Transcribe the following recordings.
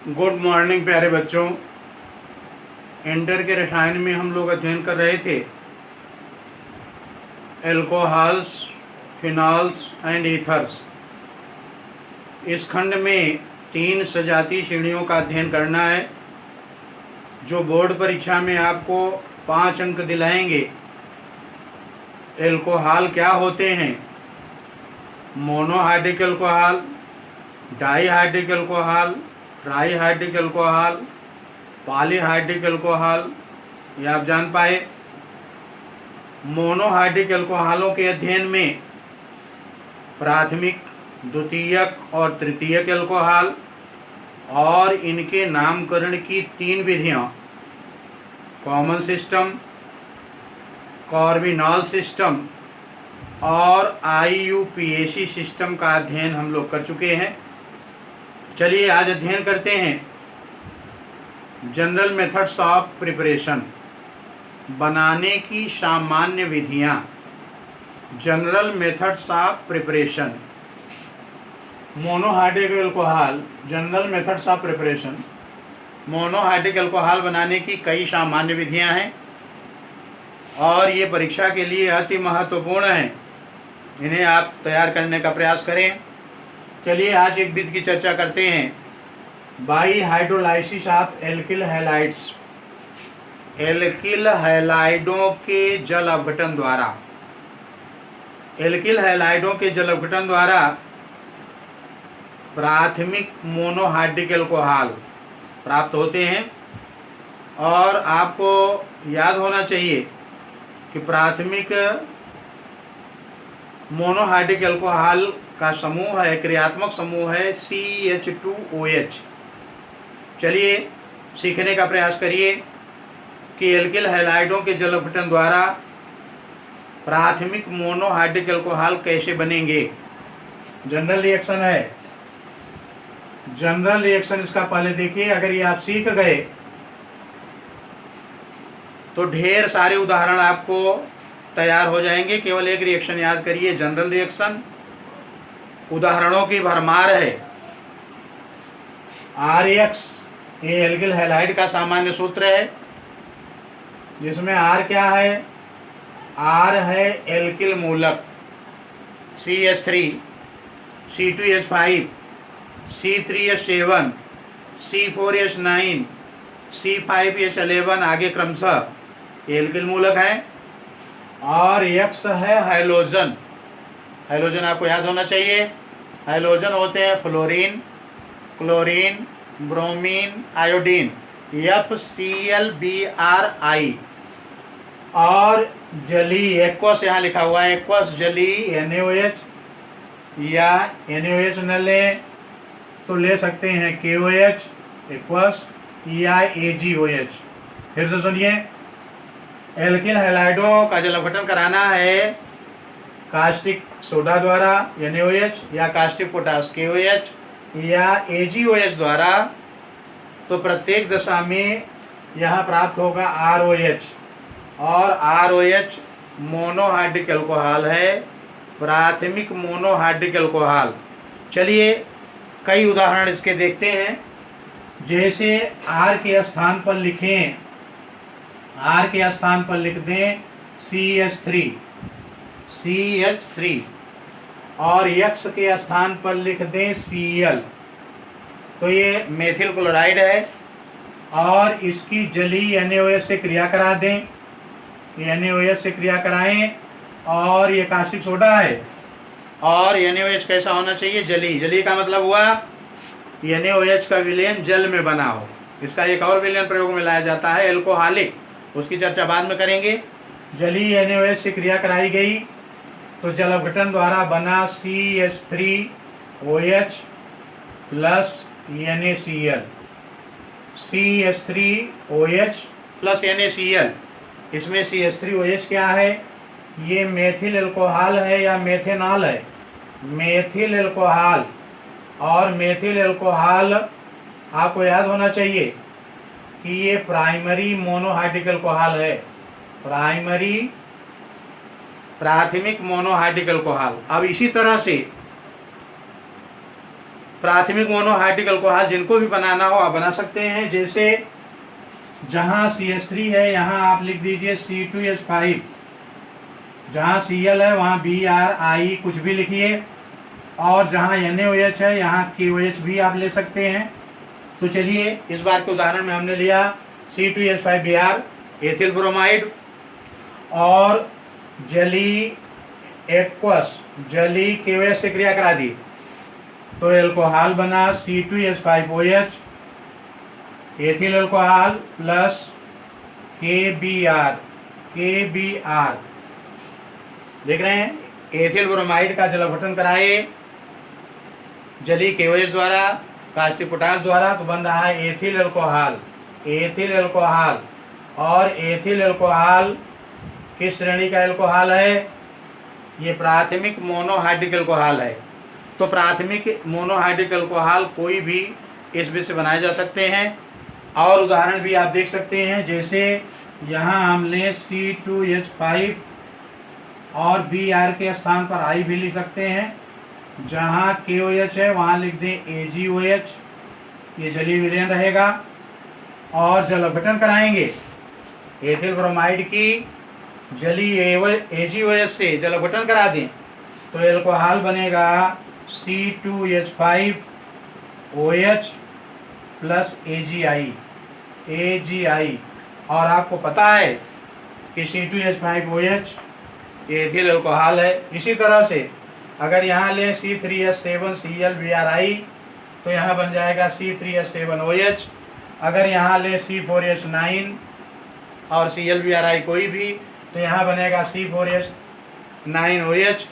Good morning प्यारे बच्चों। Inter के रसायन में हम लोग अध्ययन कर रहे थे एल्कोहल्स, फिनॉल्स एंड ईथर्स। इस खंड में 3 सजातीय श्रेणियों का अध्ययन करना है जो बोर्ड परीक्षा में आपको 5 अंक दिलाएंगे। एल्कोहल क्या होते हैं? Monohydric alcohol, dihydric alcohol, trihydric alcohol, polyhydric alcohol, ये आप जान पाए। मोनोहाइड्रिक एल्कोहलों के अध्ययन में प्राथमिक, द्वितीयक और तृतीयक एल्कोहल और इनके नामकरण की 3 विधियाँ, कॉमन सिस्टम, कॉर्विनॉल सिस्टम और IUPAC सिस्टम का अध्ययन हम लोग कर चुके हैं। चलिए आज अध्ययन करते हैं जनरल मेथड्स ऑफ प्रिपरेशन, बनाने की सामान्य विधियां। General methods of preparation, monohydric alcohol. General methods of preparation, monohydric alcohol बनाने की कई सामान्य विधियां हैं और ये परीक्षा के लिए अति महत्वपूर्ण हैं। इन्हें आप तैयार करने का प्रयास करें। चलिए आज एक विधि की चर्चा करते हैं, by hydrolysis of alkyl halides. Alkyl हैलाइडों के जल अपघटन द्वारा, एल्किल हैलाइडों के जल अपघटन द्वारा प्राथमिक मोनोहाइड्रिक एल्कोहल प्राप्त होते हैं। और आपको याद होना चाहिए कि प्राथमिक मोनोहाइड्रिक एल्कोहल का समूह है, क्रियात्मक समूह है CH2OH। चलिए सीखने का प्रयास करिए कि एल्किल हैलाइडों के जल अपघटन द्वारा प्राथमिक मोनोहाइड्रिक एल्कोहल कैसे बनेंगे। जनरल रिएक्शन है। जनरल रिएक्शन इसका पहले देखिए, अगर ये आप सीख गए तो ढेर सारे उदाहरण आपको तैयार हो जाएंगे। केवल एक रिएक्शन याद करिए, जनरल रिएक्शन, उदाहरणों की भरमार है। RX ये एल्किल हैलाइड का सामान्य सूत्र है, जिसमें R क्या है? R है एल्किल मूलक CH3, C2H5, C3H7, C4H9, C5H11 आगे क्रमशः एल्किल मूलक हैं। और X है हाइलोजन। हाइलोजन आपको याद होना चाहिए। हाइलोजन होते हैं fluorine, chlorine, bromine, iodine, FClBrI। और जली एक्वस यहाँ लिखा हुआ है, एक्वस जली NaOH, या NaOH न लें तो ले सकते हैं KOH एक्वस या AgOH। फिर से सुनिए, एल्किल हैलाइडों का जल अपघटन कराना है कास्टिक सोडा द्वारा NaOH, या कास्टिक पोटास KOH, या AgOH द्वारा, तो प्रत्येक दशा में यहाँ प्राप्त होगा ROH। और ROH मोनोहाइड्रिक एल्कोहल है, प्राथमिक मोनोहाइड्रिक एल्कोहल। चलिए कई उदाहरण इसके देखते हैं। जैसे R के स्थान पर लिखें, R के स्थान पर लिख दें CH3 और X के स्थान पर लिख दें Cl, तो ये मेथिल क्लोराइड है। और इसकी जली NaOH से क्रिया करा दें, NaOH से क्रिया कराएं। और ये कास्टिक सोडा है और NaOH कैसा होना चाहिए? जली। जली का मतलब हुआ NaOH का विलयन जल में बना हो। इसका एक और विलयन प्रयोग में लाया जाता है एल्कोहलिक, उसकी चर्चा बाद में करेंगे। जली NaOH से क्रिया कराई गई तो जल अपघटन द्वारा बना CH3OH plus NaCl, CH3OH plus NaCl। इसमें CH3OH क्या है? ये मेथिल एल्कोहल है या मेथेनॉल है? Methyl alcohol. और मेथिल एल्कोहल आपको याद होना चाहिए कि ये प्राइमरी मोनोहाइड्रिक एल्कोहल है, प्राथमिक मोनोहाइड्रिक एल्कोहल। अब इसी तरह से प्राथमिक मोनोहाइड्रिक अल्कोहल जिनको भी बनाना हो आप बना सकते हैं। जैसे जहाँ CH3 है यहाँ आप लिख दीजिए C2H5, जहाँ Cl है वहाँ Br कुछ भी लिखिए, और जहाँ NaOH है यहाँ KOH भी आप ले सकते हैं। तो चलिए इस बार के उदाहरण में हमने लिया C2H5Br एथिल ब्रोमाइड और जली एक्वस जली KOH से क्रिया करा दी, तो एल्कोहल बना C2H5OH ethyl alcohol plus KBr देख रहे हैं। एथिल ब्रोमाइड का जल अपघटन कराए जली KOH द्वारा कास्टिक पोटाश द्वारा, तो बन रहा है एथिल अल्कोहल। और एथिल अल्कोहल किस श्रेणी का अल्कोहल है? ये प्राथमिक मोनोहाइड्रिक अल्कोहल है। तो प्राथमिक मोनोहाइड्रिक अल्कोहल कोई भी इस विधि से बनाए जा सकते हैं। और उदाहरण भी आप देख सकते हैं, जैसे यहाँ हम ले C2H5 और Br के स्थान पर I भी लिख सकते हैं। जहाँ KOH है वहाँ लिख दें AgOH, ये जलीय विलयन रहेगा। और जल अपघटन कराएंगे एथिल ब्रोमाइड की जलीय AgOH से जल अपघटन करा दें, तो एल्कोहल बनेगा C2H5OH प्लस AgI। और आपको पता है कि C2H5OH एथिल अल्कोहल है। इसी तरह से अगर यहाँ ले C3H7ClBrI तो यहाँ बन जाएगा C3H7OH। अगर यहाँ ले C4H9 और ClBrI कोई भी तो यहाँ बनेगा C4H9OH।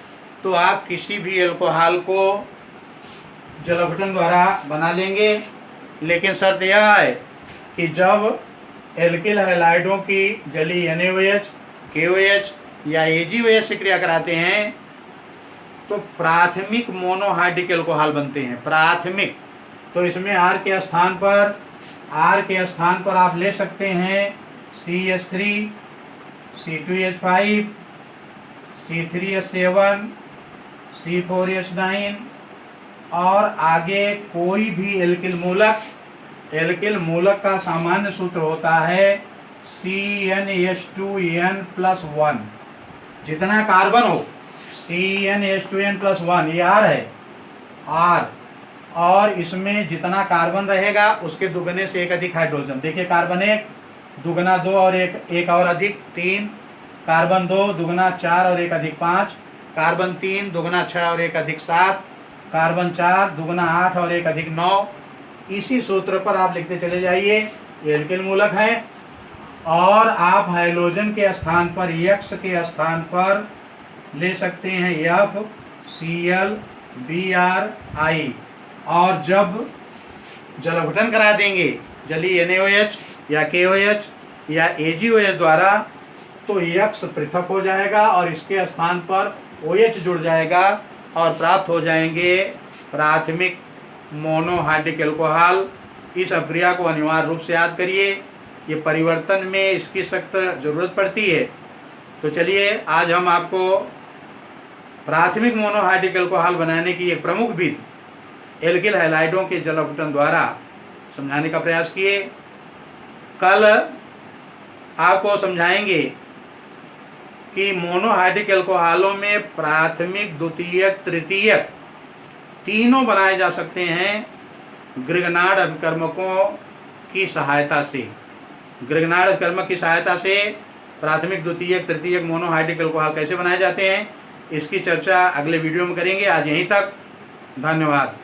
तो आप किसी भी अल्कोहल को जल अपघटन द्वारा बना लेंगे, लेकिन शर्त यह है कि जब एल्किल हैलाइडों की जली NaOH, KOH या AgOH से क्रिया कराते हैं तो प्राथमिक मोनोहाइड्रिक अल्कोहल बनते हैं। प्राथमिक, तो इसमें R के स्थान पर आप ले सकते हैं CH3, C2H5, C3H7, C4H9 और आगे कोई भी एल्किल मूलक का सामान्य सूत्र होता है CnH2n+1। जितना कार्बन हो CnH2n+1, ये R है, R, और इसमें जितना कार्बन रहेगा उसके दुगने से एक अधिक हाइड्रोजन। देखिए कार्बन 1 दुगना 2 और एक और अधिक 3, कार्बन 2 दुगना 4 और एक अधिक 5, कार्बन 3 दुगना 6 और एक अधिक 7, कार्बन 4 दुगना 8 और एक अधिक 9। इसी सूत्र पर आप लिखते चले जाइए, ये एल्किल मूलक है। और आप हाइड्रोजन के स्थान पर X के स्थान पर ले सकते हैं FClBrI। और जब जल अपघटन करा देंगे जलीय NaOH या KOH या AgOH द्वारा तो X पृथक हो जाएगा और इसके स्थान पर OH जुड़ जाएगा और प्राप्त हो जाएंगे प्राथमिक मोनोहाइड्रिक अल्कोहल। इस अभिक्रिया को अनिवार्य रूप से याद करिए, ये परिवर्तन में इसकी सख्त ज़रूरत पड़ती है। तो चलिए आज हम आपको प्राथमिक मोनोहाइड्रिक अल्कोहल बनाने की एक प्रमुख विधि एल्किल हैलाइडों के जल अपघटन द्वारा समझाने का प्रयास किए। कल आपको समझाएंगे कि मोनोहाइड्रिक अल्कोहलों में प्राथमिक, द्वितीयक, तृतीयक तीनों बनाए जा सकते हैं ग्रिग्नार्ड अभिकर्मकों की सहायता से। ग्रिग्नार्ड अभिकर्मक की सहायता से प्राथमिक, द्वितीयक, तृतीयक मोनोहाइड्रिक अल्कोहल कैसे बनाए जाते हैं इसकी चर्चा अगले वीडियो में करेंगे। आज यहीं तक, धन्यवाद।